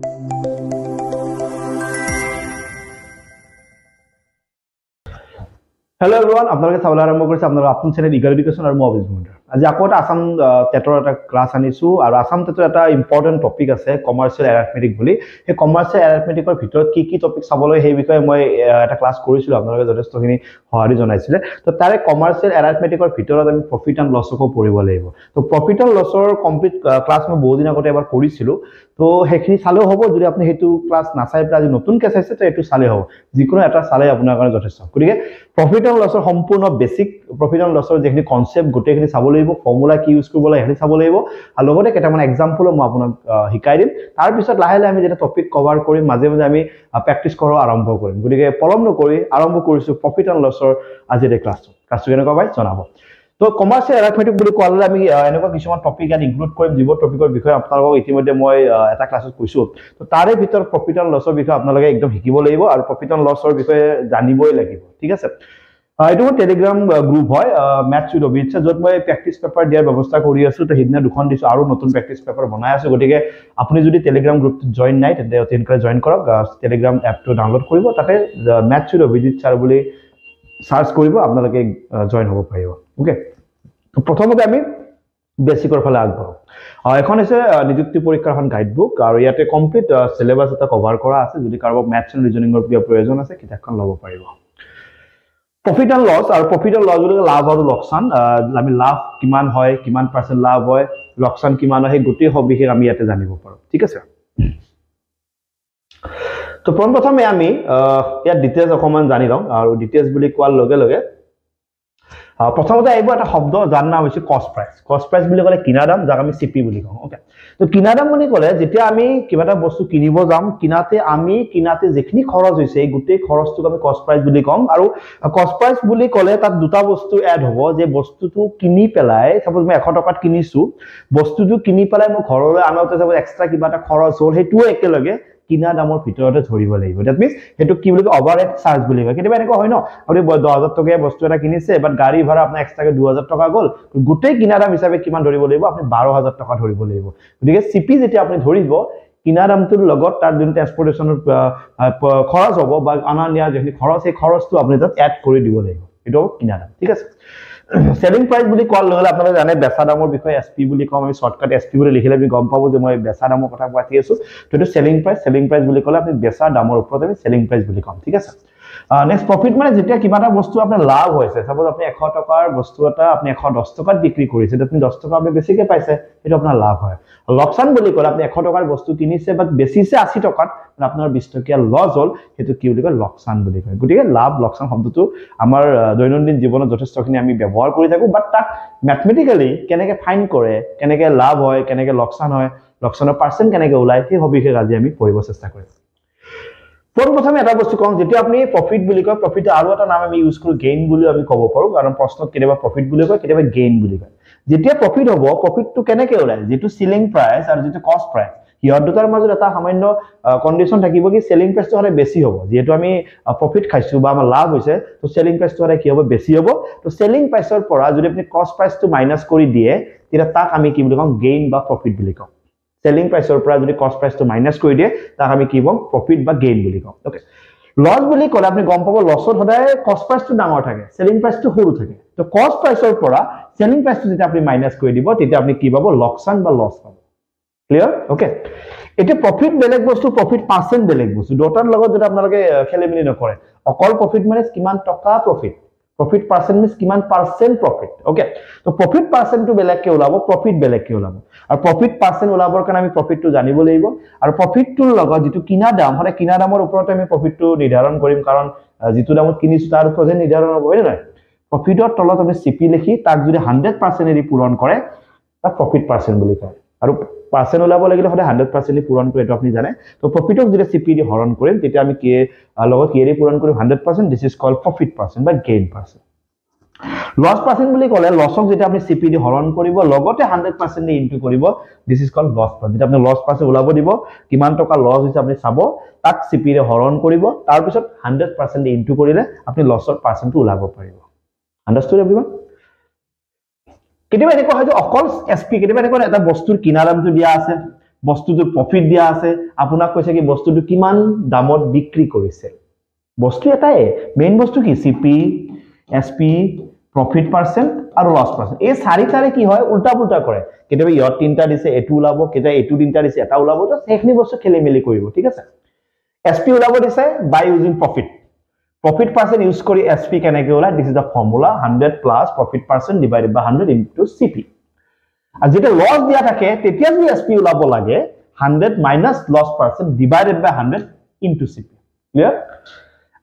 Hello everyone, আপোনালোকে চাবলৈ আৰম্ভ কৰিছে আপোনালোকৰ আপোন চেনেল ইগাৰ এডুকেশ্যন আৰু মই অভিজিত মহন্তৰ। আজি আকৌ এটা আসাম টেটৰ এটা ক্লাছ আনিছো আৰু আসাম টেটৰ এটা ইম্পৰ্টেন্ট টপিক আছে কমাৰ্চিয়েল এৰিথমেটিক বুলি। সেই কমাৰ্চিয়েল এৰিথমেটিকৰ ভিতৰত কি টপিক চাবলৈ সেই বিষয়ে মই এটা ক্লাছ কৰিছিলো, আপোনালোকে যথেষ্টখিনি সহায় জনাইছিলে। তো তাৰে কমাৰ্চিয়েল এৰিথমেটিকৰ ভিতৰত আমি প্ৰফিট এণ্ড লছকো পঢ়িব লাগিব। তো প্ৰফিট এণ্ড লছৰ কমপ্লিট ক্লাছ মই বহুত দিন আগতে এবাৰ কৰিছিলো। তো সেইখিনি চালেও হ'ব, যদি আপুনি সেইটো ক্লাছ নাচাই পেলাই আজি নতুনকৈ চাইছে তো এইটো চালেই হ'ব, যিকোনো এটা চালে আপোনাৰ কাৰণে যথেষ্ট। গতিকে প্ৰফিট এণ্ড লছৰ সম্পূৰ্ণ বেসিক প্ৰফিট এণ্ড লছৰ যেখিনি কনসেপ্ট গোটেইখিনি চাব লাগিব, ফৰ্মুলা কি ইউজ কৰিব লাগে সেইখিনি চাব লাগিব, আৰু লগতে কেইটামান এক্সাম্পল মই আপোনাক শিকাই দিম। তাৰ পিছত লাহে লাহে আমি যেটা টপিক কভাৰ কৰিম, মাজে মাজে আমি প্ৰেক্টিছ কৰা আৰম্ভ কৰিম। গতিকে পলম নকৰি আৰম্ভ কৰিছো প্ৰফিট এণ্ড লছৰ আজিৰ ক্লাছটো কেনেকুৱা পাই জনাব। তো কমাৰ্চিয়েল এৰিথমেটিক বুলি কোৱালে আমি এনেকুৱা কিছুমান টপিক ইয়াত ইনক্লুড কৰিম যিবোৰ টপিকৰ বিষয়ে আপোনালোকক ইতিমধ্যে মই এটা ক্লাছত কৈছো। তো তাৰে ভিতৰত প্ৰফিট এণ্ড লছৰ বিষয়ে আপোনালোকে একদম শিকিব লাগিব আৰু প্ৰফিট এণ্ড লছৰ বিষয়ে জানিবই লাগিব, ঠিক আছে। এইটো টেলিগ্ৰাম গ্ৰুপ হয় মেথছ উইথ অভিজিত, য'ত মই প্ৰেক্টিছ পেপাৰ দিয়াৰ ব্যৱস্থা কৰি আছো। তো সেইদিনা দুখন দিছো আৰু নতুন প্ৰেক্টিছ পেপাৰ বনাই আছো। গতিকে আপুনি যদি টেলিগ্ৰাম গ্ৰুপটোত জইন নাই তেন্তে অতিকৈ জইন কৰক, টেলিগ্ৰাম এপটো ডাউনলোড কৰিব, তাতে মেথছ উইথ অভিজিত ছাৰ বুলি সাৰ্চ কৰিব, আপোনালোকে জইন হ'ব পাৰিব। ওকে, তো প্ৰথমতে আমি বেসিকৰ ফালে আগবাঢ়ো। এখন হৈছে নিযুক্তি পৰীক্ষাৰ এখন গাইডবুক আৰু ইয়াতে কমপ্লিট সিলেবাস এটা কভাৰ কৰা আছে। যদি কাৰোবাক মেথছ এণ্ড ৰিজনিঙৰ প্ৰয়োজন আছে কিতাপখন ল'ব পাৰিব। প্ৰফিট এণ্ড লছ, আৰু প্ৰফিট এণ্ড লছ বুলি লাভ আৰু লোকচান, আমি লাভ কিমান হয়, কিমান পাৰ্চেণ্ট লাভ হয়, লোকচান কিমান হয়, সেই গোটেই সবিশেষ আমি ইয়াতে জানিব পাৰোঁ, ঠিক আছে। তো প্ৰথমে আমি ইয়াত ডিটেইলছ অকমান জানি লওঁ, আৰু ডিটেইলছ বুলি কোৱাৰ লগে লগে প্ৰথমতে আহিব এটা শব্দ যাৰ নাম হৈছে কষ্ট প্ৰাইচ। কষ্ট প্ৰাইচ বুলি ক'লে কিনা দাম, যাক আমি চিপি বুলি কওঁ। ওকে, তো কিনা দাম বুলি ক'লে যেতিয়া আমি কিবা এটা বস্তু কিনিব যাম, কিনাতে যিখিনি খৰচ হৈছে এই গোটেই খৰচটোক আমি কষ্ট প্ৰাইচ বুলি কওঁ। আৰু কষ্ট প্ৰাইচ বুলি ক'লে তাত দুটা বস্তু এড হ'ব, যে বস্তুটো কিনি পেলাই সাপোজ মই 100 টকাত কিনিছো, বস্তুটো কিনি পেলাই মই ঘৰলৈ আনোতে সাপোজ এক্সট্ৰা কিবা এটা খৰচ হ'ল, সেইটোও একেলগে কিনা দামৰ ভিতৰতে ধৰিব লাগিব। দ্যাট মিন্স সেইটো কি বুলি কয়, ওভাৰহেড চাৰ্জ বুলি কয়। কেতিয়াবা এনেকুৱা হয় ন, আপুনি 10,000 টকীয়া বস্তু এটা কিনিছে, বাট গাড়ী ভাড়া আপোনাৰ এক্সট্ৰাকে 2,000 টকা গ'ল, গোটেই কিনা দাম হিচাপে কিমান ধৰিব লাগিব, আপুনি 12,000 টকা ধৰিব লাগিব। গতিকে চিপি যেতিয়া আপুনি ধৰিব, কিনা দামটোৰ লগত তাৰ যোন ট্ৰান্সপৰ্টেশ্যনৰ খৰচ হ'ব বা অনা নিয়াৰ যিখিনি খৰচ, সেই খৰচটো আপুনি তাত এড কৰি দিব লাগিব, এইটো কিনা দাম, ঠিক আছে। সেলিং প্ৰাইচ বুলি কোৱাৰ লগে লগে আপোনালোকে জানে বেচা দামৰ বিষয়ে এসপি বুলি কওঁ আমি, শৰ্টকাট এসপি বুলি লিখিলে আমি গম পাব যে মই বেচা দামৰ কথা পাতি আছো। তো এইটো সেলিং প্ৰাইচ বুলি ক'লে আপুনি বেচা দামৰ ওপৰত আমি সেলিং প্ৰাইচ বুলি কম, ঠিক আছে। নেক্সট প্ৰফিট মানে যেতিয়া কিবা এটা বস্তু আপোনাৰ লাভ হৈছে, সাপোজ আপুনি 100 টকাৰ বস্তু এটা আপুনি 110 টকাত বিক্ৰী কৰিছে, আপুনি 10 টকা আপুনি বেছিকে পাইছে, সেইটো আপোনাৰ লাভ হয়। লোকচান বুলি ক'লে আপুনি 100 টকাৰ বস্তু কিনিছে বাট বেচিছে 80 টকাত, আপোনাৰ 20 টকীয়া লছ হ'ল, সেইটো কি বুলি কয়, লোকচান বুলি কয়। গতিকে লাভ লোকচান শব্দটো আমাৰ দৈনন্দিন জীৱনত যথেষ্টখিনি আমি ব্যৱহাৰ কৰি থাকো, বাট তাক মেথমেটিক্যালি কেনেকৈ ফাইণ্ড কৰে, কেনেকৈ লাভ হয়, কেনেকৈ লোকচান হয়, লোকচানৰ পাৰ্চেণ্ট কেনেকৈ ওলায়, সেই সবিশেষ আজি আমি পঢ়িব চেষ্টা কৰিম। প্ৰথমে এটা বস্তু কওঁ, যেতিয়া আপুনি প্ৰফিট বুলি কয়, প্ৰফিট আৰু এটা নাম আমি ইউজ কৰোঁ গেইন বুলি আমি ক'ব পাৰোঁ, কাৰণ প্ৰশ্নত কেতিয়াবা প্ৰফিট বুলি কয়, কেতিয়াবা গেইন বুলি কয়। যেতিয়া প্ৰফিট হ'ব, প্ৰফিটটো কেনেকৈ ওলায়, যিটো সেলিং প্ৰাইচ আৰু যিটো কষ্ট প্ৰাইচ, সিহঁত দুটাৰ মাজত এটা সামান্য কণ্ডিশ্যন থাকিব কি সেলিং প্ৰাইচটো সদায় বেছি হ'ব। যিহেতু আমি প্ৰফিট খাইছো বা আমাৰ লাভ হৈছে, তো সেলিং প্ৰাইচটো সদায় কি হ'ব, বেছি হ'ব। তো সেলিং প্ৰাইচৰ পৰা যদি আপুনি কষ্ট প্ৰাইচটো মাইনাছ কৰি দিয়ে, তেতিয়া তাক আমি কি বুলি কওঁ, গেইন বা প্ৰফিট বুলি কওঁ। সেলিং প্ৰাইচৰ পৰা যদি কষ্ট প্ৰাইচটো মাইনাছ কৰি দিয়ে, তাক আমি কি কওঁ, প্ৰফিট বা গেইন বুলি কওঁ। ওকে, লছ বুলি ক'লে আপুনি গম পাব লছত সদায় কষ্ট প্ৰাইচটো ডাঙৰ থাকে, সেলিং প্ৰাইচটো সৰু থাকে। তো কষ্ট প্ৰাইচৰ পৰা সেলিং প্ৰাইচটো যেতিয়া আপুনি মাইনাছ কৰি দিব, তেতিয়া আপুনি কি পাব, লোকচান বা লছ পাব। ক্লিয়াৰ? ওকে, এতিয়া প্ৰফিট বেলেগ বস্তু, প্ৰফিট পাৰ্চেণ্ট বেলেগ বস্তু, দুটাৰ লগত যদি আপোনালোকে খেলিমেলি নকৰে। অকল প্ৰফিট মানে কিমান টকা প্ৰফিট, প্ৰফিট পাৰ্চেণ্ট মিন্স কিমান পাৰ্চেণ্ট প্ৰফিট। ওকে, তো প্ৰফিট পাৰ্চেণ্টটো বেলেগকে ওলাব, প্ৰফিট বেলেগকে ওলাব। আৰু প্ৰফিট পাৰ্চেণ্ট ওলাবৰ কাৰণে আমি প্ৰফিটটো জানিব লাগিব, আৰু প্ৰফিটটোৰ লগত যিটো কিনা দাম, সদায় কিনা দামৰ ওপৰতে আমি প্ৰফিটটো নিৰ্ধাৰণ কৰিম, কাৰণ যিটো দামত কিনিছো তাৰ ওপৰতে নিৰ্ধাৰণ হ'ব, হয় নে নহয়। প্ৰফিটৰ তলত আমি চিপি লিখি তাক যদি 100% পূৰণ কৰে, তাক প্ৰফিট পাৰ্চেণ্ট বুলি কয়। আৰু পাৰ্চেণ্ট ওলাব লাগিলে সদায় 100% পূৰণ কৰি, এইটো আপুনি জানে। তো প্ৰফিটক যদি চিপি দি হৰণ কৰিম, তেতিয়া আমি লগত কিহেৰে পূৰণ কৰিম, 100%, this is called profit percent বা গেইন পাৰ্চেণ্ট। লছ পাৰ্চেণ্ট বুলি ক'লে লছক যেতিয়া আপুনি চিপি দি হৰণ কৰিব, লগতে 100% ইনটু কৰিব, this is called loss percent. যেতিয়া আপুনি লছ পাৰ্চেণ্ট ওলাব দিব, কিমান টকা লছ হৈছে আপুনি চাব, তাক চিপি দি হৰণ কৰিব, তাৰপিছত 100% ইনটু কৰিলে আপুনি লছৰ পাৰ্চেণ্টটো ওলাব পাৰিব। আন্ডাৰষ্টুড এভৰিৱান? কেতিয়াবা এনেকুৱা হয় যে অকল এসপি, কেতিয়াবা এনেকুৱা এটা বস্তুৰ কিনা দামটো দিয়া আছে, বস্তুটো প্ৰফিট দিয়া আছে আপোনাক কৈছে কি বস্তুটো কিমান দামত বিক্ৰী কৰিছে বস্তু এটাই মেইন বস্তু কি সিপি এসপি প্ৰফিট পাৰ্সেন্ট আৰু লস পাৰ্সেন্ট এই চাৰিটাৰে কি হয় উল্টা পুল্টা কৰে কেতিয়াবা ইয়ত তিনটা দিছে এটু ওলাব কেতিয়া এটু তিনটা দিছে এটা ওলাব তো সেইখিনি বস্তু খেলি মেলি কৰিব ঠিক আছে এসপি ওলাব দিছে বাই ইউজিং profit percent use কৰি SP কেনেকৈ ওলাই this is the formula 100 plus profit percent divided by 100 into CP আৰু যেতিয়া লস দিয়া থাকে তেতিয়া যদি SP ওলাব লাগে 100 minus loss percent divided by 100 into CP clear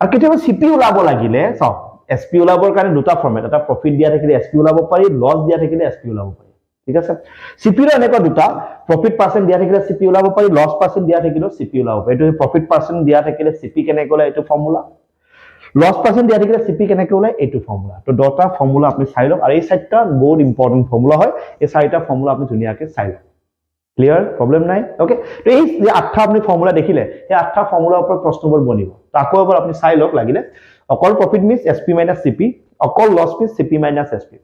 আৰু কেতিয়াবা CP ওলাব লাগিলে চাও SP ওলাবৰ কাৰণে দুটা ফৰ্মেট এটা প্ৰফিট দিয়া থাকিলে SP ওলাব পাৰি লস দিয়া থাকিলে SP ওলাব পাৰি ঠিক আছে CP ৰ এনেকুৱা দুটা profit percent দিয়া থাকিলে CP ওলাব পাৰি loss percent দিয়া থাকিলে CP ওলাব পাৰি এটো profit percent দিয়া থাকিলে CP কেনেকৈ ওলাই এটো ফৰ্মুলা লস পাৰ্সেন্ট দিয়া থাকিলে সিপি কেনেকৈ ওলাই এটো ফৰ্মুলা তো দুটা ফৰ্মুলা আপনি চাই লওক আৰু এই চাৰিটা বহুত ইম্পৰ্টেন্ট ফৰ্মুলা হয় এই চাৰিটা ফর্মুলা আপনি ধুনিয়াকে চাই লওক ক্লিয়ার প্রবলেম নাই ওকে তো এই যে আঠটা আপনি ফর্মুলা দেখিলে এই আঠটা ফৰ্মুলাৰ ওপৰত প্ৰশ্নবোৰ বনিব তাকো এবাৰ আপনি চাই লওক লাগিলে অকল profit means SP minus CP অকল loss means CP minus SP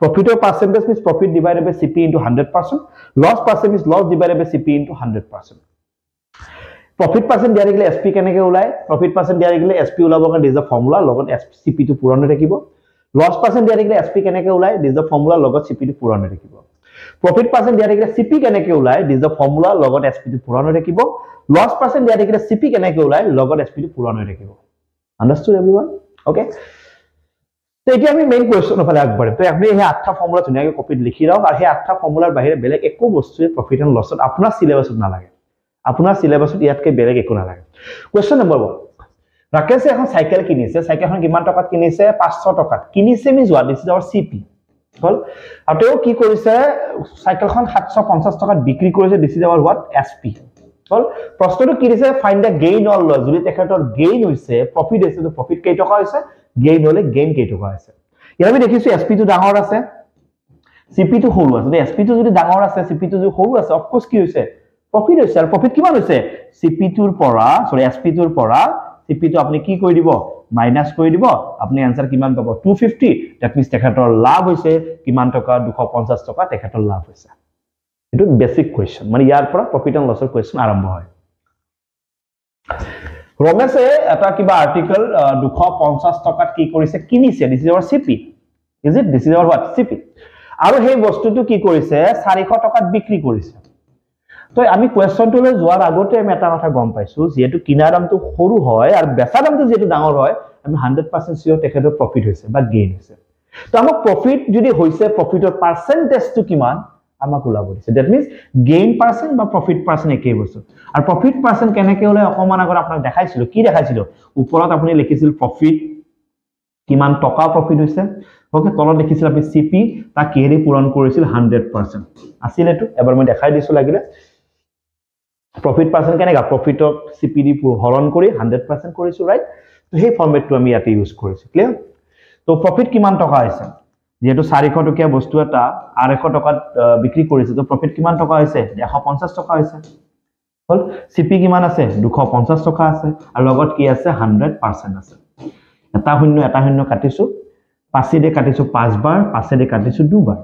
প্ৰফিটৰ percentage means profit divided by CP into 100% loss percent means loss divided by CP into 100% profit percent দিয়া থাকিলে SP কেনেকৈ ওলাই profit percent দিয়া থাকিলে SP ওলাবৰ কাৰণে this da formula লগত CP টো পূৰণ হৈ থাকিব loss percent দিয়া থাকিলে SP কেনেকৈ ওলাই দিস দা ফৰ্মুলা লগত CP টো পূৰণ হৈ থাকিব profit percent দিয়া থাকিলে CP কেনেকৈ ওলাই দিস দা ফৰ্মুলা লগত SP টো পূৰণ হৈ থাকিব loss percent দিয়া থাকিলে CP কেনেকৈ ওলাই লগত SP টো পূৰণ হৈ থাকিব understood everyone okay তো এতিয়া আমি মেইন কোৱেশ্চন ফালে আগবাঢ়িম তো আপুনি এই আঠটা ফৰ্মুলা ধুনিয়াকৈ কপিত লিখি ৰাওক আৰু এই আঠটা ফৰ্মুলাৰ বাহিৰে বেলেগ একো বস্তুৱে প্ৰফিট এণ্ড লছত আপোনাৰ সিলেবাছত নালাগে আপোনাৰ সিলেবাছত ইয়াতকে বেলেগ একো নালাগে কোৱেশ্চন নম্বৰ 1 ৰাকেশে এখন সাইকেল কিনিছে সাইকেলখন কিমান টকাত কিনিছে 500 টকাত কিনিছে মি যোৱা দিছে আৰু সিপি হল আৰু তেও কি কৰিছে সাইকেলখন 750 টকাত বিক্ৰী কৰিছে দিছে আৰু হোৱাট এসপি হল প্ৰশ্নটো কি দিছে find the gain or loss যদি তেখেতৰ গেইন হৈছে প্ৰফিট হৈছে তো প্ৰফিট কেই টকা হৈছে গেইন হলে গেইন কেই টকা হৈছে ইয়াৰ আমি দেখিছো এসপি টো ডাঙৰ আছে সিপি টো সৰু আছে এসপি টো যদি ডাঙৰ আছে সিপি টো যদি সৰু আছে অফ কোৰ্স কি হৈছে profit হৈছে আৰু profit কিমান হৈছে CP2 ৰ পৰা সৰি SP2 ৰ পৰা CP2 আপুনি কি কৰি দিব মাইনাস কৰি দিব আপুনি आंसर কিমান পাব 250 দ্যাট মিন্স তেখেতৰ লাভ হৈছে কিমান টকা 250 টকা তেখেতৰ লাভ হৈছে এটো বেসিক কোৱেশ্চন মানে ইয়াৰ পৰা profit and loss ৰ কোৱেশ্চন আৰম্ভ হয় ৰমেশে এটা কিবা আৰ্টিকেল 250 টকাত কি কৰিছে কিনিছে this is our CP is it this is our what CP আৰু সেই বস্তুটো কি কৰিছে 400 টকাত বিক্ৰী কৰিছে তো আমি কোৱেশ্চনটোলৈ যোৱাৰ আগতে আমি এটা কথা গম পাইছো যেহেতু কিনা দামটো সৰু হয় আৰু বেচা দামটো যেটো ডাঙৰ হয় আমি 100% সিওৰ তেখেতৰ প্ৰফিট হৈছে বা গেইন হৈছে তো আমাক প্ৰফিট যদি হৈছে প্ৰফিটৰ পাৰ্সেন্টেজটো কিমান আমাক ওলাব দিছে দ্যাট মিন্স গেইন পাৰ্সেন্ট বা প্ৰফিট পাৰ্সেন্ট একেই বস্তু আৰু প্ৰফিট পাৰ্সেন্ট কেনেকৈ ওলাই অকমান আগত আপোনাক দেখাইছিল কি দেখাইছিল ওপৰত আপুনি লিখিছিল প্ৰফিট কিমান টকা প্ৰফিট হৈছে ওকে তলত লিখিছিল আপুনি সিপি তা কেৰি পূৰণ কৰিছিল 100% আছিল এটো এবাৰ মই দেখাই দিছো লাগিলে profit percent কেনেকা profit of CPD হৰণ কৰি 100% কৰিছো ৰাইট তো সেই ফৰ্মেটটো আমি ইয়াতে ইউজ কৰিছো ক্লিয়াৰ তো profit কিমান টকা হৈছে যেহেতু 400 টকা বস্তু এটা 800 টকাত বিক্ৰী কৰিছে তো profit কিমান টকা হৈছে 150 টকা হৈছে হল CP কিমান আছে 250 টকা আছে আৰু লগত কি আছে 100% আছে এটা শূন্য কাটিছো 5 দে কাটিছো 5 বাৰ 5 দে কাটিছো 2 বাৰ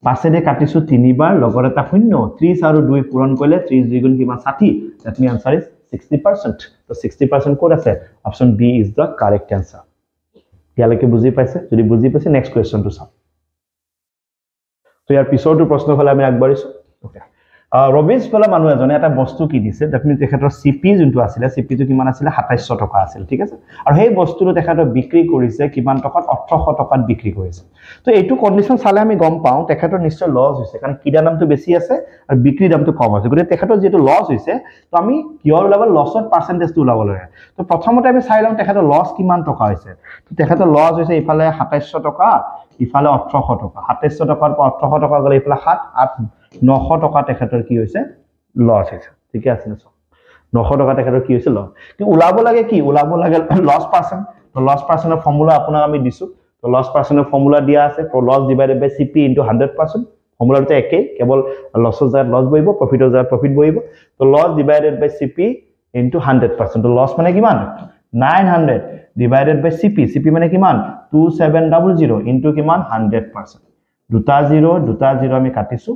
5 দে কাটিছো 3 বাৰ লগত এটা শূন্য 30 আৰু 2 পূৰণ কৰিলে 30 দ্বিগুণ কিমান 60 দ্যাট মিন্স आंसर ইজ 60% তো 60% কোড আছে option B is the correct answer ইয়ালৈকে বুজি পাইছে যদি বুজি পাইছে নেক্সট কোৱেশ্চনটো চাও তো ইয়াৰ পিছৰটো প্ৰশ্ন হলে আমি আগবাঢ়িছো ওকে ৰবিছ ফলা মানুহ এজনে এটা বস্তু কি দিছে দ্যাট মিন্স তেখেতৰ সিপি যোনটো আছিল সিপি টো কিমান আছিল 2700 টকা আছিল ঠিক আছে আৰু সেই বস্তুটো তেখেতৰ বিক্ৰী কৰিছে কিমান টকাত 1800 টকাত বিক্ৰী কৰিছে তো এইটো কন্ডিশন চালে আমি গম পাও তেখেতৰ নিশ্চয় লস হৈছে কাৰণ কিনা দামটো বেছি আছে আৰু বিক্ৰী দামটো কম আছে গতিকে তেখেতৰ যেটো লস হৈছে তো আমি কিহৰ ওলাব লসৰ পাৰ্সেন্টেজটো ওলাব লাগে তো প্ৰথমতে আমি চাই লম তেখেতৰ লস কিমান টকা হৈছে তো তেখেতৰ লস হৈছে ইফালে 2700 টকা ইফালে 1800 টকা 2700 টকাৰ পৰা 1800 টকা গলে ইফালে 7 8 900 টকা তেখেতৰ কি হৈছে লস হৈছে ঠিক আছে না 900 টকা তেখেতৰ কি হৈছে লস কি ওলাব লাগে কি ওলাব লাগে লস পার্সেন্ট তো লস পাৰ্সেন্টৰ ফৰ্মুলা আপোনাক আমি দিছো তো লস পাৰ্সেন্টৰ ফৰ্মুলা দিয়া আছে for loss divided by CP into 100% ফৰ্মুলাটো একেই কেৱল লসৰ জায়গাত লস বহিব প্ৰফিটৰ জায়গাত প্ৰফিট বহিব তো loss divided by CP into 100% তো লস মানে কিমান 900 ডিভাইডেড বাই CP মানে কিমান 2700 ইনটু কিমান 100% দুটা 0 আমি কাটিছো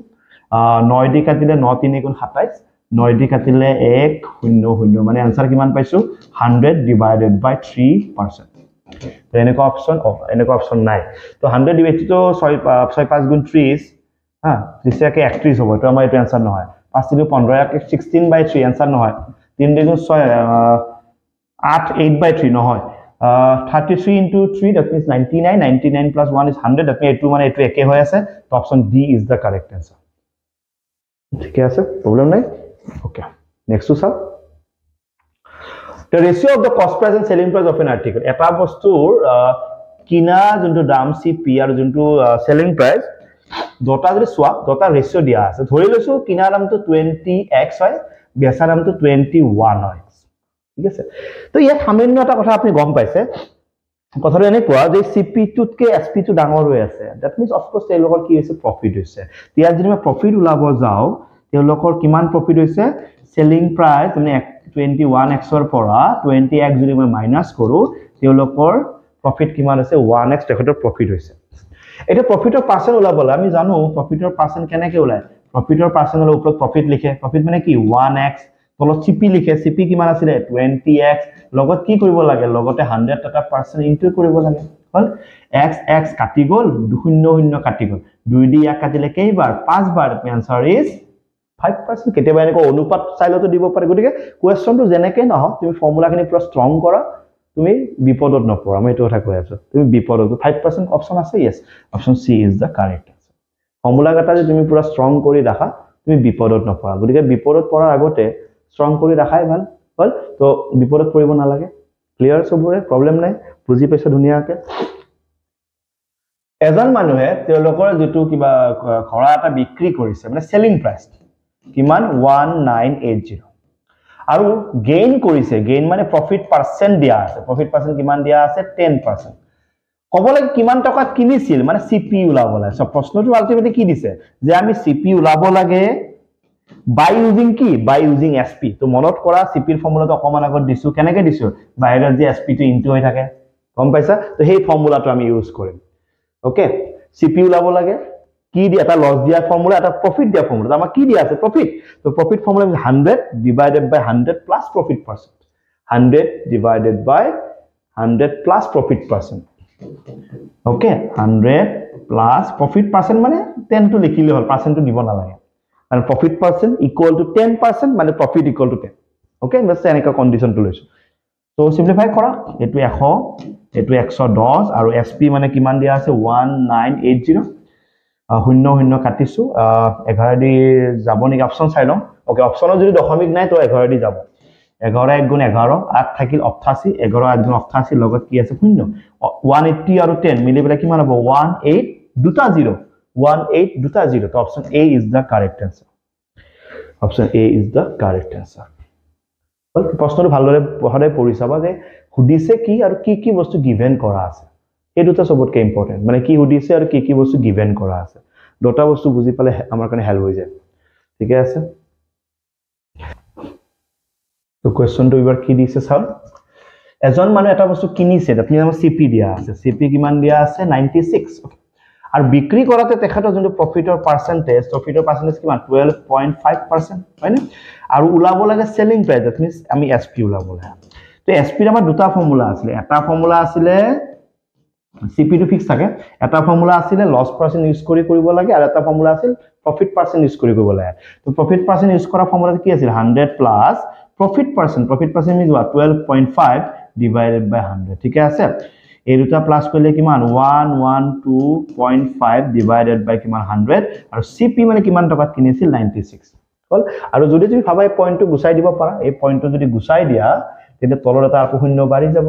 9 দি কাটিলে 9 3 গুণ 27 9 দি কাটিলে 1 0 0 মানে आंसर কিমান পাইছো 100 ডিভাইডেড বাই 3% তো এনেকা অপশন নাই তো 100 ডিভাইডেড তো 6 5 গুণ 30 হ্যাঁ 30 কে 31 হবে তো আমাৰ এটা आंसर নহয় 5 3 15 কে 16 বাই 3 आंसर নহয় 3 2 6 8 8 by 3 নহয় 33 into 3 that means 99 99 plus 1 is 100 that means 2 মানে এটো একে হৈ আছে তো option D is the correct answer ঠিক আছে প্রবলেম নাই okay next to sir the ratio of the cost price and selling price of an article এটা বস্তুৰ কিনা যোনটো দাম CP আৰু যোনটো selling price দুটা যদি সোৱা দুটা ৰেশিও দিয়া আছে ধৰি লৈছো কিনা দামটো 20x হয় বেচা দামটো 21 হয় ঠিক আছে তো ইয়াত সামান্য এটা কথা আপুনি গম পাইছে কথাটো এনে কোৱা যে CP টুতকে SP টু ডাঙৰ হৈ আছে that means of course তেওঁলোকৰ কি হৈছে প্ৰফিট হৈছে ইয়াত যদি মই প্ৰফিট উলাব যাও তেওঁলোকৰ কিমান প্ৰফিট হৈছে selling price মানে 21x ৰ পৰা 20x যদি মই মাইনাস কৰো তেওঁলোকৰ প্ৰফিট কিমান আছে 1x তেখেতৰ প্ৰফিট হৈছে এটা প্ৰফিটৰ পাৰ্সেন্ট উলাবলে আমি জানো প্ৰফিটৰ পাৰ্সেন্ট কেনেকৈ উলায় প্ৰফিটৰ পাৰ্সেন্টৰ ওপৰত প্ৰফিট লিখে প্ৰফিট মানে কি 1x তলত CP লিখে CP কিমান আছিল 20x লগত কি কৰিব লাগে লগতে 100 টাকা পাৰ্সেন্ট ইনটু কৰিব লাগে হল x x কাটি গল 0 0 কাটি গল 2 দি 1 কাটিলে কেইবাৰ 5 বাৰ आंसर ইজ 5% কেতিয়াবা এনেক অনুপাত চাইলটো দিব পাৰে গতিকে কোৱেশ্চনটো জেনেকে নহ তুমি ফৰ্মুলাখিনি পুৰা ষ্ট্ৰং কৰা তুমি বিপদত নপৰা মই এটো কথা কৈ আছো তুমি বিপদত 5% অপচন আছে yes option C is the correct answer formula কাটা যে তুমি পুৰা ষ্ট্ৰং কৰি ৰাখা তুমি বিপদত নপৰা গতিকে বিপদত পৰাৰ আগতে ষ্ট্ৰং কৰি ৰাখাই ভাল হল তো বিপদত পৰিব না লাগে ক্লিয়াৰ সবৰে প্ৰবলেম নাই বুজি পাইছে ধুনিয়াকে এজন মানুহে তেওঁলোকৰ যেটো কিবা ঘৰা এটা বিক্ৰী কৰিছে মানে সেলিং প্ৰাইস কিমান 1980 আৰু গেইন কৰিছে গেইন মানে প্ৰফিট পাৰ্সেন্ট দিয়া আছে প্ৰফিট পার্সেন্ট কিমান দিয়া আছে 10% কবলে কিমান টকা কিনিছিল মানে CP উলাব লাগে সব প্ৰশ্নটো আলটিমেটলি কি দিছে যে আমি CP উলাব লাগে by using SP তো মনত কৰা CP ৰ ফৰ্মুলাটো অকমান আগত দিছো কেনেকৈ দিছো বাহিৰত যে SP টো ইনটু হৈ থাকে গম পাইছা তো সেই ফৰ্মুলাটো আমি ইউজ কৰিম ওকে CP উলাব লাগে কি দি এটা লস দিয়া ফৰ্মুলা এটা প্ৰফিট দিয়া ফৰ্মুলা আমাৰ কি দিয়া আছে প্ৰফিট তো profit formula 100 divided by 100 plus profit per cent 100 divided by 100 plus profit percent okay 100 plus profit percent মানে 10 টো লিখিলে হল পার্সেন্টটো দিব না লাগে and profit percent equal to 10% মানে profit equal to 10 okay let's say এনেকা কন্ডিশন টো লৈছো so simplify কৰা এটো 100 এটো 110 আৰু SP মানে কিমান দিয়া আছে 1980 শূন্য শূন্য কাটিছো 11 দি যাব নেকি অপচন চাই লম ওকে অপচনত যদি দশমিক নাই তো 11 দি যাব 11 1 গুণ 11 8 থাকিল 88 11 1 গুণ 88 লগত কি আছে শূন্য 180 আৰু 10 মিলি পেলাই কিমান হ'ব 18 দুটা 0 18 দুটা 0 তো option A is the correct answer option A is the correct answer বল প্ৰশ্নটো ভালদৰে পঢ়াৰে পঢ়ি চাবা যে হুদিছে কি আৰু কি বস্তু গিভেন কৰা আছে এই দুটা সবতকে ইম্পৰ্টেন্ট মানে কি হুদিছে আৰু কি বস্তু গিভেন কৰা আছে দুটা বস্তু বুজি পালে আমাৰ কাৰণে হেল্প হৈ যায় ঠিক আছে তো কোৱেশ্চনটো এবাৰ কি দিছে চাও এজন মানুহ এটা বস্তু কিনিছে আপনি আমাৰ CP দিয়া আছে CP কিমান দিয়া আছে 96 আৰ বিক্ৰি কৰাতে তেখেতৰ যোনটো প্ৰফিটৰ পাৰ্সেন্টেজ কিমান 12.5% হয় না আৰু উলাব লাগে সেলিং প্ৰাইস দ্যাট মিন্স আমি SP উলাব লাগে তো SP ৰ আমাৰ দুটা ফৰ্মুলা আছিল এটা ফৰ্মুলা আছিল CP টো ফিক্স থাকে এটা ফৰ্মুলা আছিল লস পাৰ্সেন্ট ইউজ কৰিব লাগে আৰু এটা ফৰ্মুলা আছিল প্ৰফিট পাৰ্সেন্ট ইউজ কৰিব লাগে তো প্ৰফিট পাৰ্সেন্ট ইউজ কৰা ফৰ্মুলা কি আছিল 100 plus profit percent means 12.5 divided by 100 ঠিক আছে এই দুটা প্লাস কৰিলে কিমান 112.5 ডিভাইডেড বাই কিমান 100 আৰু CP মানে কিমান টকাত কিনিছিল 96 হল আৰু যদি তুমি ভাবা এই পইণ্টটো গুছাই দিব পাৰা এই পইণ্টটো যদি গুছাই দিয়া তেনে তলৰ এটা আকৌ শূন্য বাঢ়ি যাব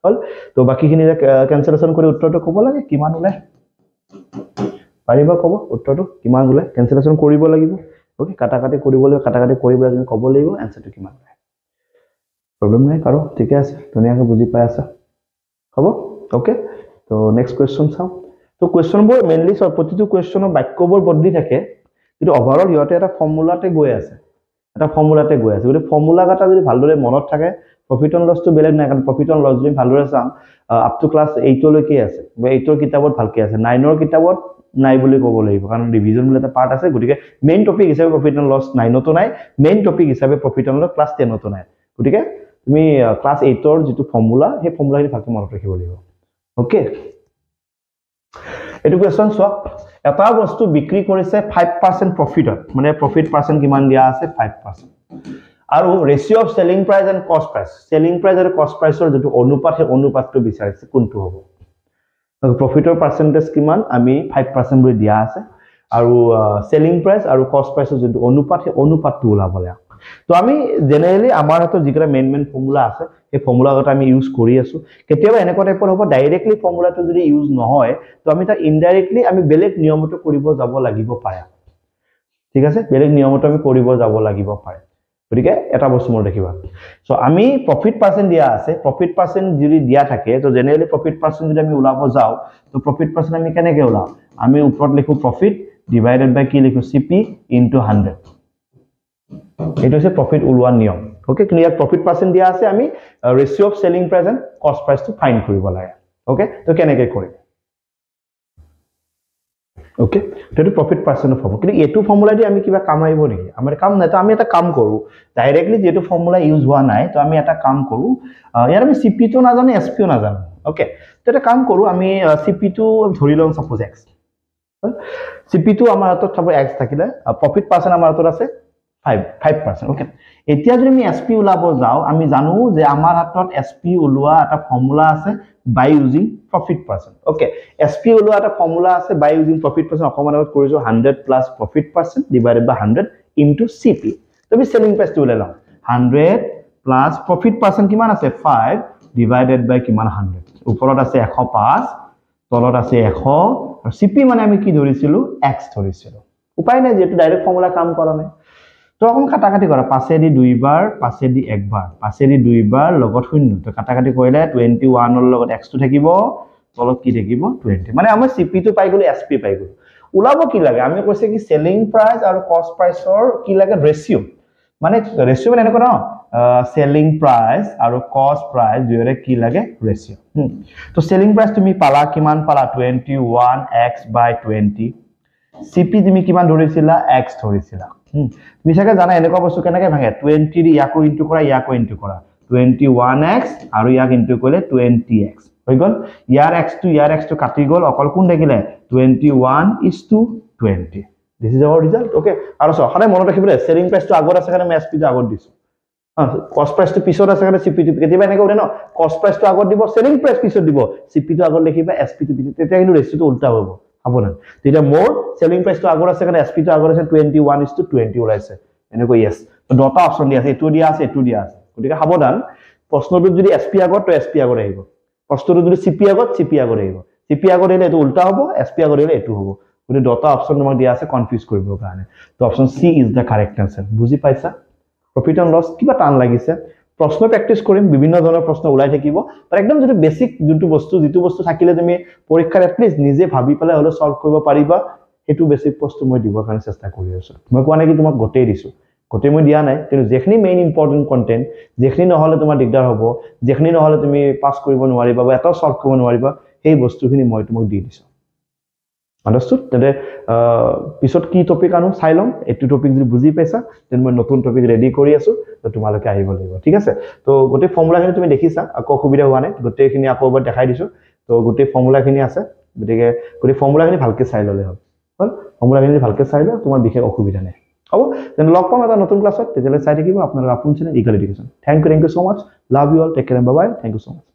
হল তো বাকিখিনি ক্যান্সেলেশন কৰি উত্তৰটো ক'ব লাগে কিমান উলাই পাৰিবা ক'ব উত্তৰটো কিমান উলাই ক্যান্সেলেশন কৰিব লাগিব ওকে কাটাকাটি কৰিবলৈ তুমি ক'ব লাগিব আনসাৰটো কিমান উলাই প্ৰবলেম নাই কাৰো ঠিক আছে ধুনীয়াকৈ বুজি পাই আছা হ'ব ওকে তো নেক্সট কোৱেশ্চন চাও তো কোৱেশ্চনবোৰ মেইনলি প্ৰতিটো কোৱেশ্চনৰ বাক্যবোৰ বদলি থাকে কিন্তু ওভাৰঅল ইহতে এটা ফৰ্মুলাতে গৈ আছে গতিকে ফৰ্মুলা কাটা যদি ভালদৰে মনত থাকে প্ৰফিট অন লসটো বেলেগ নাই কাৰণ প্ৰফিট অন লস যদি ভালদৰে চাম আপ টু ক্লাস 8 লৈকে আছে বা 8 ৰ কিতাপত ভালকে আছে 9 ৰ কিতাপত নাই বুলি ক'ব লাগিব কাৰণ ৰিভিজন বুলি এটা পাৰ্ট আছে গতিকে মেইন টপিক হিচাপে প্ৰফিট এণ্ড লছ 9 তো নাই মেইন টপিক হিচাপে প্ৰফিট এণ্ড লছ ক্লাছ 10 তো নাই গতিকে তুমি ক্লাছ 8 ৰ যেটো ফৰ্মুলা সেই ফৰ্মুলাখিনি ভালকৈ মনত ৰাখিব লাগিব ওকে এটো কোৱেশ্চন চোৱা এটা বস্তু বিক্ৰী কৰিছে 5% প্ৰফিটত মানে প্ৰফিট পাৰ্সেন্ট কিমান দিয়া আছে 5% আৰু ৰেশিও অফ সেলিং প্ৰাইস এণ্ড কষ্ট প্ৰাইস সেলিং প্ৰাইস আৰু কষ্ট প্ৰাইসৰ যেটো অনুপাত সেই অনুপাতটো বিচাৰিছে কোনটো হ'ব প্ৰফিটৰ পাৰ্সেন্টেজ কিমান আমি 5% বুলি দিয়া আছে আৰু সেলিং প্ৰাইস আৰু কষ্ট প্ৰাইসৰ যেটো অনুপাত সেই অনুপাতটো ওলাবলে তো আমি জেনাৰেলি আমাৰ হাতত যিকৰা মেইন ফৰ্মুলা আছে এই ফৰ্মুলাগত আমি ইউজ কৰি আছো কেতিয়াবা এনেকুৱা টাইপৰ হ'ব ডাইৰেক্টলি ফৰ্মুলাটো যদি ইউজ নহয় তো আমি তা ইনডাইৰেক্টলি আমি বেলেগ নিয়মটো কৰিব যাব লাগিব পাৰে ঠিক আছে বেলেগ নিয়মটো আমি কৰিব যাব লাগিব পাৰে গতিকে এটা বস্তু মনত ৰাখিবা সো আমি প্ৰফিট পাৰ্সেন্ট দিয়া আছে প্ৰফিট পাৰ্সেন্ট যদি দিয়া থাকে তো জেনাৰেলি প্ৰফিট পাৰ্সেন্ট যদি আমি ওলাব যাও তো প্ৰফিট পাৰ্সেন্ট আমি কেনেকৈ ওলাও আমি ওপৰত লিখো প্ৰফিট ডিভাইডেড বাই কি লিখো সিপি ইনটু 100 এটো হৈছে প্ৰফিট ওলোৱা নিয়ম ওকে ক্লিয়াৰ প্ৰফিট পাৰ্সেন্ট দিয়া আছে আমি ৰেশিও অফ সেলিং প্ৰাইস এণ্ড কষ্ট প্ৰাইস টো ফাইন্ড কৰিব লাগে ওকে তো কেনেকৈ কৰিম ওকে তো প্ৰফিট পাৰ্সেন্ট ফৰ্মুলা কিন্তু এটো ফৰ্মুলা দি আমি কিবা কাম আইব নেকি আমাৰ কাম নাই তো আমি এটা কাম কৰো ডাইৰেক্টলি যেটো ফৰ্মুলা ইউজ হোৱা নাই তো আমি এটা কাম কৰো ইয়াৰ আমি সিপি তো না জানো এসপি না জানো ওকে তো এটা কাম কৰো আমি সিপি তো ধৰি লম সাপোজ x সিপি তো আমাৰ হাতত থাকব x থাকিলে প্ৰফিট পাৰ্সেন্ট আমাৰ হাতত আছে 5% ওকে এতিয়া যদি আমি এসপি উলাব যাও আমি জানো যে আমাৰ হাতত এসপি উলোৱা এটা ফৰ্মুলা আছে by using profit percent okay SP উলোৱা এটা ফৰ্মুলা আছে বাই ইউজিং প্ৰফিট পাৰ্সেন্ট অকমান আগত কৰিছো 100 plus profit per cent divided by 100 into সিপি তুমি সেলিং প্ৰাইস টো উলালা 100 প্লাস প্ৰফিট পাৰ্সেন্ট কিমান আছে 5 ডিভাইডেড বাই কিমান 100 ওপৰত আছে 105 তলত আছে 100 আৰু সিপি মানে আমি কি ধৰিছিলো x ধৰিছিলো উপায় নাই যেটো ডাইৰেক্ট ফৰ্মুলা কাম কৰা নাই তো এখন কাটাকাটি কৰা 5 দি দুইবাৰ 5 দি একবাৰ 5 দি দুইবাৰ লগত শূন্য তো কাটাকাটি কৰিলে 21 ৰ লগত x টো থাকিব তলত কি থাকিব 20 মানে আমাৰ সিপি টো পাই গলো এসপি পাই গলো উলাব কি লাগে আমি কৈছে কি সেলিং প্ৰাইস আৰু কষ্ট প্ৰাইসৰ কি লাগে ৰেশিও মানে এনেকুৱা ন সেলিং প্ৰাইস আৰু কষ্ট প্ৰাইস দুয়োৰে কি লাগে ৰেশিও তো সেলিং প্ৰাইস তুমি পালা কিমান পালা 21x by 20 সিপি তুমি কিমান ধৰিছিলা x ধৰিছিলা তুমি চাগে জানা এনেকুৱা বস্তু কেনেকৈ ভাঙে 20 দি ইয়াকো ইনটু কৰা ইয়াকো ইনটু কৰা 21x আৰু ইয়াক ইনটু কৰিলে 20x হৈ গল ইয়াৰ x টো কাটি গল অকল কোন থাকিলে 21:20 this is our result okay আৰু সো হানে মনত ৰাখিবলে সেলিং প্ৰাইস টো আগত আছে কাৰণে মই এসপি টো আগত দিছো কষ্ট প্ৰাইস টো পিছত আছে কাৰণে সিপি টো কেতিয়াবা এনেকৈ উঠে ন কষ্ট প্ৰাইস টো আগত দিব সেলিং প্ৰাইস পিছত দিব সিপি টো আগত লিখিবা এসপি টো পিছত তেতিয়া কিন্তু ৰেশিওটো উল্টা হ'ব হাবনা তেতিয়া মোৰ সেলিং প্ৰাইস টো আগত আছে কাৰণে এসপি টো আগত আছে 21:20 ওলাইছে এনেকৈ ইয়েস তো দুটা অপচন দিয়া আছে এটো দিয়া আছে এটো দিয়া আছে গতিকে হাবদান প্ৰশ্নটো যদি এসপি আগত তো এসপি আগত আহিব প্ৰশ্নটো যদি সিপি আগত সিপি আগত আহিব সিপি আগত আহিলে এটো উল্টা হ'ব এসপি আগত আহিলে এটো হ'ব গতিকে দুটা অপচন তোমাক দিয়া আছে কনফিউজ কৰিবৰ কাৰণে তো option C is the correct answer বুজি পাইছা প্ৰফিট এণ্ড লছ কিবা টান লাগিছে প্ৰশ্ন প্ৰেক্টিস কৰিম বিভিন্ন ধৰণৰ প্ৰশ্ন ওলাই থাকিব আৰু একদম যেটো বেসিক যেটো বস্তু থাকিলে তুমি পৰীক্ষাৰ এটলিষ্ট নিজে ভাবি পেলাই হলো সলভ কৰিব পাৰিবা হেতু বেসিক বস্তু মই দিবৰ কাৰণে চেষ্টা কৰি আছো মই কোৱা নাই কি তোমাক গটেই দিছো গটে মই দিয়া নাই কিন্তু যেখনি মেইন ইম্পৰ্টেন্ট কন্টেন্ট যেখনি নহলে তোমাৰ দিগদাৰ হ'ব যেখনি নহলে তুমি পাস কৰিব নোৱাৰিবা বা এটা সলভ কৰিব নোৱাৰিবা সেই বস্তুখিনি মই তোমাক দি দিছো আন্ডাৰস্টুড তেনে পিছত কি টপিক আনো চাই লম এটো টপিক যদি বুজি পাইছা তেন মই নতুন টপিক ৰেডি কৰি আছো তো তোমালোকে আহিব লাগিব ঠিক আছে তো গটে ফৰ্মুলাখিনি তুমি দেখিছা আকৌ সুবিধা হোৱা নাই গটেখিনি আকৌ এবাৰ দেখাই দিছো তো গটে ফৰ্মুলাখিনি আছে গতিকে গটে ফৰ্মুলাখিনি ভালকে চাই ললে হ'ল ফৰ্মুলাখিনি ভালকে চাই লও তোমাৰ বিশেষ অসুবিধা নাই হ'ব তেন লগ পাম এটা নতুন ক্লাছত তেতিয়ালে চাই থাকিব আপোনালোক আপোন channel Eagle Education thank you so much love you all take care bye bye thank you so mass